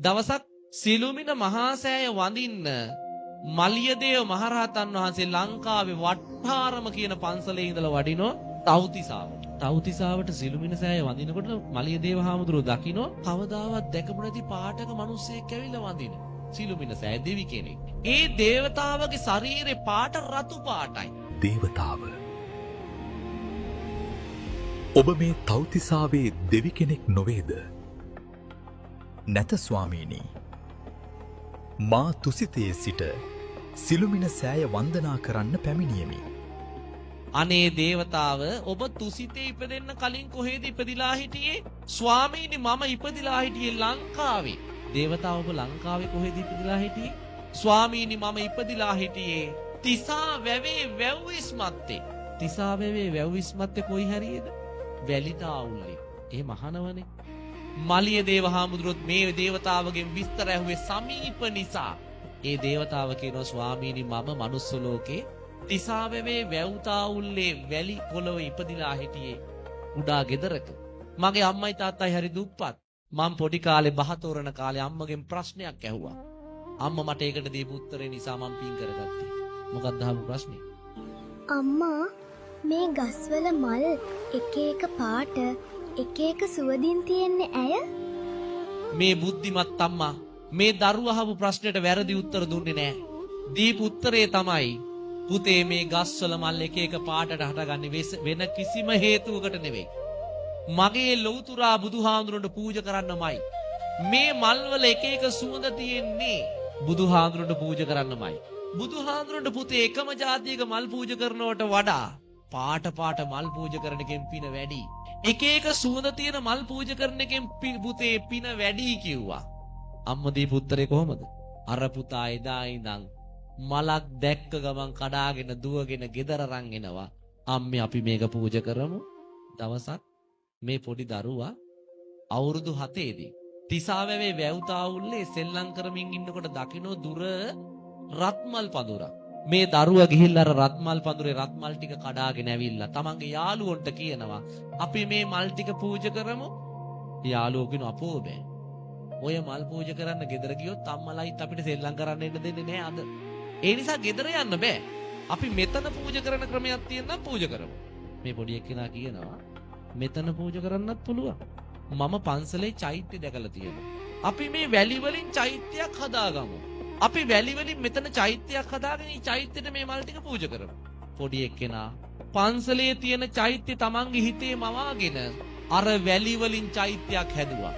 දවසක් සිළුමිණ මහා සෑය වඳින්න මලියදේව මහරහතන් වහන්සේ ලංකාවේ වට්ටාරම කියන පන්සලේ ඉඳලා වඩිනෝ තව්තිසාවට. තව්තිසාවට සිළුමිණ සෑය වඳිනකොට මලියදේව හාමුදුරුවෝ දකින්නෝ කවදාවත් දැකපු නැති පාටක මිනිස්සෙක් ඇවිල්ලා වඳින. සිළුමිණ සෑය දෙවි කෙනෙක්. ඒ දේවතාවගේ ශරීරේ පාට රතු පාටයි. දේවතාව ඔබ මේ තව්තිසාවේ දෙවි කෙනෙක් නොවේද? නැත ස්වාමීනි. මා තුසිතයේ සිට සිළුමිණ සෑය වන්දනා කරන්න පැමිණියෙමි. අනේ දේවතාව ඔබ තුසිතේ ඉපදෙන්න කලින් කොහෙද ඉපදිලා හිටියේ? ස්වාමීනි මම ඉපදිලා හිටියේ ලංකාවේ. දේවතාව ඔබ ලංකාවේ කොහෙද ඉපදිලා හිටියේ? ස්වාමීනි මම ඉපදිලා හිටියේ තිසා වැවේ වැව් ඉස්මත්තේ. තිසා වැවේ වැව් ඉස්මත්තේ කොයි හරියද? වැලිතාවුල්ලේ. ඒ මහනවනේ. මලියදේව හාමුදුරුවොත් මේ දේවතාවගෙන් විස්තර ඇහුවේ සමීප නිසා. ඒ දේවතාව කියනවා ස්වාමීනි මම මනුස්ස ලෝකේ තිසාවෙවේ වැව්තාවුල්ලේ වැලි පොළොව ඉපදිලා හිටියේ කුඩා ගෙදරක. මගේ අම්මයි තාත්තයි හරි දුප්පත්. මම පොඩි කාලේ බහතෝරන කාලේ අම්මගෙන් ප්‍රශ්නයක් ඇහුවා. අම්මා මට ඒකට දීපු උත්තරේ නිසා මම පින් කරගත්තා. මොකක්ද අහපු ප්‍රශ්නේ? අම්මා මේ ගස්වල මල් එක එක පාට එක එක සුවඳින් තියෙන්නේ ඇය? මේ බුද්ධිමත් අම්මා මේ දරුවා අහපු ප්‍රශ්නෙට වැරදි උත්තර දුන්නේ නැහැ. දීපු උත්තරේ තමයි පුතේ මේ ගස්වල මල් එක එක පාටට හටගන්නේ වෙන කිසිම හේතුවකට නෙවෙයි. මගේ ලෞතුරා බුදුහාඳුරන්ට පූජා කරන්නමයි. මේ මල් වල එක එක සුවඳ තියෙන්නේ බුදුහාඳුරන්ට පූජා කරන්නමයි. බුදුහාඳුරන්ට පුතේ එකම જાතියක මල් පූජා කරනවට වඩා පාට පාට මල් පූජා කරන එකෙන් පින වැඩි. එක එක සුවඳ තියෙන මල් පූජා කරන එකෙන් පුතේ පින වැඩි කිව්වා. අම්මා දීපු උත්තරේ කොහමද? අර පුතා එදා ඉඳන් මලක් දැක්ක ගමන් කඩාගෙන දුවගෙන ගෙදර අරන් එනවා. අම්මේ අපි මේක පූජා කරමු. දවසක් මේ පොඩි දරුවා අවුරුදු 7 දී තිසාවැවේ වැව්තාවුල්ලේ සෙල්ලම් කරමින් ඉන්නකොට දකින්නෝ දුර රත්මල් පඳුරක්. මේ දරුවා ගිහිල්ලා අර රත්මල් පඳුරේ රත්මල් ටික කඩාගෙන ඇවිල්ලා තමන්ගේ යාළුවන්ට කියනවා අපි මේ මල් ටික පූජා කරමු. යාළුවෝ කියනවා අපෝ බෑ. ඔය මල් පූජා කරන්න ගෙදර ගියොත් අම්මලායිත් අපිට සෙල්ලම් කරන්න එන්න දෙන්නේ නෑ අද. ඒ නිසා ගෙදර යන්න බෑ. අපි මෙතන පූජා කරන ක්‍රමයක් තියෙනවා පූජා කරමු. මේ පොඩි එක්කෙනා කියනවා මෙතන පූජා කරන්නත් පුළුවන්. මම පන්සලේ චෛත්‍ය දැකලා තියෙනවා. අපි මේ වැලි වලින් චෛත්‍යයක් හදාගමු. අපි වැලි වලින් මෙතන චෛත්‍යයක් හදාගෙන මේ චෛත්‍යෙට මේ මල් ටික පූජා කරමු. පොඩි එක්කෙනා පන්සලේ තියෙන චෛත්‍ය තමන්ගේ හිතේ මවාගෙන අර වැලි වලින් චෛත්‍යයක් හැදුවා.